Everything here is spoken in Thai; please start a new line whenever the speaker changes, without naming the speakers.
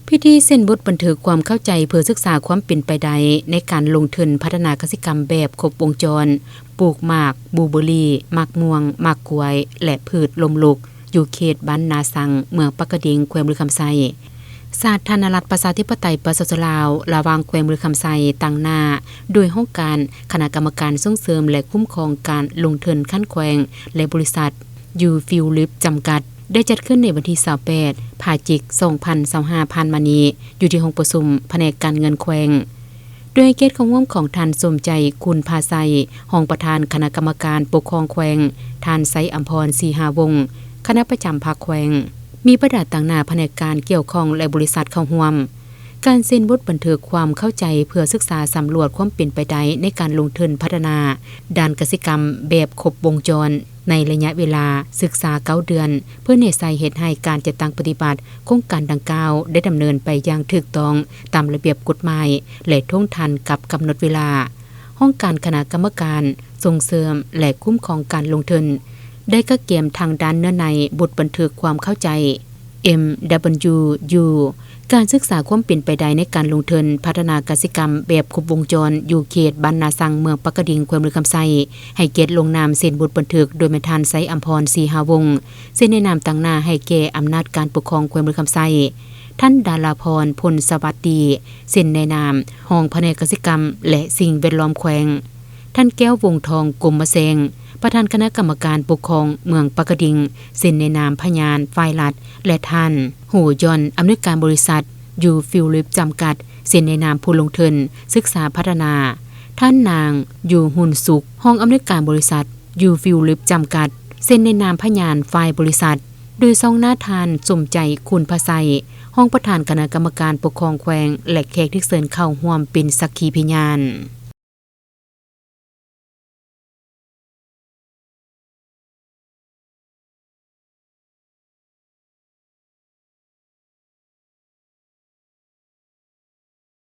พิธีเซ็นบทบันทึกความเข้าใจเพื่อศึกษาความเป็นไปได้ในการลงทุนพัฒนากสิกรรมแบบครบวงจรปลูกหมากบลูเบอร์รี่หมากม่วงหมากกล้วยและพืชลมลุกอยู่เขตบ้านนาสังเมืองปักกะดิ่งแขวงบุรีคำไซสาธารณรัฐประชาธิปไตยประชาชนลาวระหว่างแขวงบุรีคำไซตั้งหน้าโดยห้องการคณะกรรมการส่งเสริมและคุ้มครองการลงทุนขั้นแขวงและบริษัทยูฟิลลิปจำกัดได้จัดขึ้นในวันที่28พฤศจิกายน2025ผ่านมานี้อยู่ที่ห้องประชุมแผนกการเงินแขวงโดยเกียรติของร่วมของท่านสมใจคุณภาไซรองประธานคณะกรรมการปกครองแขวงท่านไซอัมพรศรีหาวงศ์คณะประจำภาคแขวงมีประดาต่างหน้าแผนกการเกี่ยวข้องและบริษัทเข้าร่วมการเซ็นบทบันทึกความเข้าใจเพื่อศึกษาสำรวจความเป็นไปได้ในการลงทุนพัฒนาด้านกสิกรรมแบบครบวงจรในระยะเวลาศึกษา9เดือนเพื่อเนใส่เหตุให้การจัดตั้งปฏิบัติโครงการดังกล่าวได้ดำเนินไปอย่างถูกต้องตามระเบียบกฎหมายและท่วงทันกับกำหนดเวลาห้องการคณะกรรมการส่งเสริมและคุ้มครองการลงทุนได้ก็เกมทางด้านเนื้อในบทบันทึกความเข้าใจ MWU การศึกษาความเป็นไปได้ในการลงทุนพัฒนากสิกรรมแบบครบวงจรอยู่เขตบ้านนาสังเมืองปักกะดิ่งแขวงบุรีคำไซให้เกียรติลงนามเซ็นบทบันทึกโดยแม่ทันไซอัมพรศรีหาวงศ์เซ็นในนามต่างหน้าให้แก่อำนาจการปกครองแขวงบุรีคำไซท่านดาราพรพลสวัสดีเซ็นในนามห้องแผนกกสิกรรมและสิ่งแวดล้อมแขวงท่านแก้ววงทองกรมมะแซงประธานคณะกรรมการปกครองเมืองปักกะดิ่งเซ็นในนามพยานฝ่ายรัฐและท่านหูยอนอำนวยการบริษัทยูฟิลลิปจำกัดเซ็นในนามผู้ลงทุนศึกษาพัฒนาท่านนางยูหุนสุขห้องอำนวยการบริษัทยูฟิลลิปจำกัดเซ็นในนามพยานฝ่ายบริษัทโดยทรงหน้าทานสมใจคุณภาไซห้องประธานคณะกรรมการปกครองแขวงและแขกที่เชิญเข้าร่วมเป็นสักขีพยาน